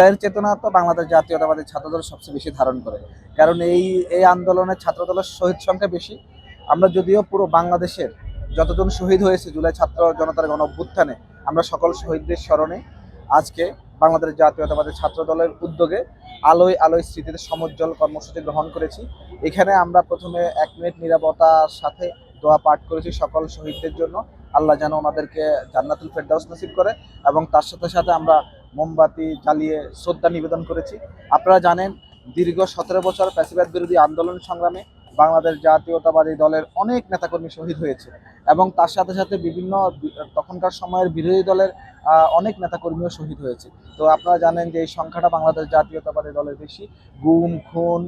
এর চেতনা তো বাংলাদেশ জাতীয়তাবাদী ছাত্রদল সবচেয়ে বেশি ধারণ করে। কারণ এই আন্দোলনে ছাত্রদলের শহীদ সংখ্যা বেশি। আমরা যদিও পুরো বাংলাদেশের যতজন শহীদ হয়েছে জুলাই ছাত্র জনতার গণ অভ্যুত্থানে, আমরা সকল শহীদদের স্মরণে আজকে বাংলাদেশ জাতীয়তাবাদী ছাত্রদলের উদ্যোগে আলোয় আলোয় স্মৃতিতে সমুজ্জ্বল কর্মসূচি গ্রহণ করেছি। এখানে আমরা প্রথমে 1 মিনিট নীরবতার সাথে দোয়া পাঠ করেছি সকল শহীদদের জন্য। আল্লাহ যেন ওনাদেরকে জান্নাতুল ফেরদাউস নসিব করে, এবং তার সাথে সাথে আমরা মোমবাতি জ্বালিয়ে শ্রদ্ধা নিবেদন করেছি। আপনারা জানেন, দীর্ঘ 17 বছর ফ্যাসিবাদ বিরোধী আন্দোলন সংগ্রামে বাংলাদেশ জাতীয়তাবাদী দলের অনেক নেতাকর্মী শহীদ হয়েছে, এবং তার সাথে সাথে বিভিন্ন তখনকার সময়ের বিরোধী দলের অনেক নেতাকর্মীও শহীদ হয়েছে। তো আপনারা জানেন যে এই সংখ্যাটা বাংলাদেশ জাতীয়তাবাদী দলের বেশি। গুম, খুন,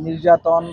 নির্যাতন,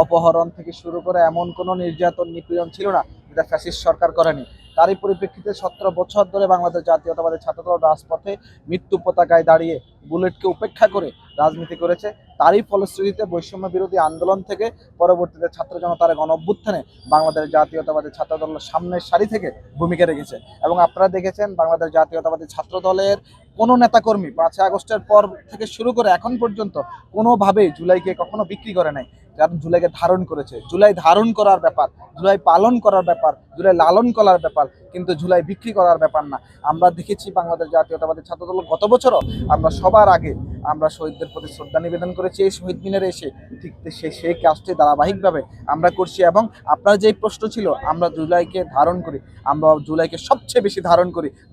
অপহরণ থেকে শুরু করে এমন কোনো নির্যাতন নিপীড়ন ছিল না যেটা ফ্যাসিস্ট সরকার করেনি। তারই পরিপ্রেক্ষিতে 17 বছর ধরে বাংলাদেশ জাতীয়তাবাদী ছাত্রদল রাজপথে মৃত্যু পতাকায় দাঁড়িয়ে বুলেটকে উপেক্ষা করে রাজনীতি করেছে। তারই ফলশ্রুতিতে বৈষম্য বিরোধী আন্দোলন থেকে পরবর্তীতে ছাত্র জনতার গণ অভ্যুত্থানে বাংলাদেশ জাতীয়তাবাদী ছাত্রদল সামনের সারি থেকে ভূমিকা রেখেছে। এবং আপনারা দেখেছেন বাংলাদেশ জাতীয়তাবাদী ছাত্রদলের কোনো নেতাকর্মী 5 আগস্টের পর থেকে শুরু করে এখন পর্যন্ত কোনোভাবেই জুলাইকে কখনো বিক্রি করে নাই। কারণ জুলাইকে ধারণ করেছে। জুলাই ধারণ করার ব্যাপার, জুলাই পালন করার ব্যাপার, জুলাই লালন করার ব্যাপার, কিন্তু জুলাই বিক্রি করার ব্যাপার না। আমরা দেখেছি বাংলাদেশ জাতীয়তাবাদী ছাত্রদল গত বছরও আমরা সবার আগে আমরা শহীদদের প্রতি শ্রদ্ধা নিবেদন করেছি এই শহীদ মিনারে এসে। ঠিক সেই কাজটি ধারাবাহিকভাবে আমরা করছি। এবং আপনার যেই প্রশ্ন ছিল, আমরা জুলাইকে ধারণ করি, আমরা জুলাইকে সবচেয়ে বেশি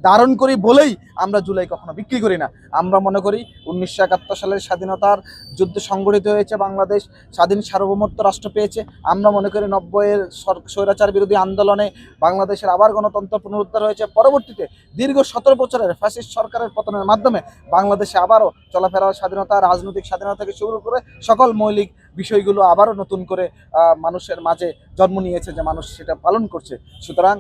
ধারণ করি বলেই আমরা জুলাই কখনো বিক্রি করি না। আমরা মনে করি 1971 সালের স্বাধীনতার যুদ্ধ সংগঠিত হয়েছে, বাংলাদেশ স্বাধীন সার্বভৌমত্ব রাষ্ট্র পেয়েছে। আমরা মনে করি 90-এর স্বৈরাচার বিরোধী আন্দোলনে বাংলাদেশের আবার গণতন্ত্র পুনরুদ্ধার হয়েছে। পরবর্তীতে দীর্ঘ 17 বছরের ফ্যাসিস্ট সরকারের পতনের মাধ্যমে বাংলাদেশে আবারও চলাফেরার স্বাধীনতা, রাজনৈতিক স্বাধীনতা থেকে শুরু করে সকল মৌলিক বিষয়গুলো আবারও নতুন করে মানুষের মাঝে জন্ম নিয়েছে, যে মানুষ সেটা পালন করছে। সুতরাং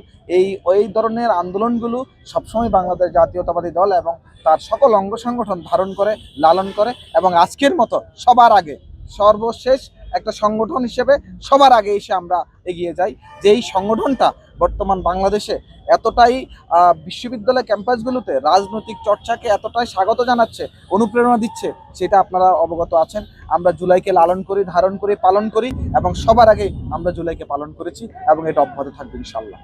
এই ধরনের আন্দোলনগুলো সবসময় বাংলাদেশ জাতীয়তাবাদী দল এবং তার সকল অঙ্গ সংগঠন ধারণ করে, লালন করে, এবং আজকের মতো সবার আগে সর্বশেষ একটা সংগঠন হিসেবে সবার আগে এসে আমরা এগিয়ে যাই। যে এই সংগঠনটা বর্তমান বাংলাদেশে এতটাই বিশ্ববিদ্যালয় ক্যাম্পাসগুলোতে রাজনৈতিক চর্চাকে এতটাই স্বাগত জানাচ্ছে, অনুপ্রেরণা দিচ্ছে, সেটা আপনারা অবগত আছেন। আমরা জুলাইকে লালন করি, ধারণ করি, পালন করি, এবং সবার আগে আমরা জুলাইকে পালন করেছি, এবং এটা অব্যাহত থাকবে ইনশাআল্লাহ।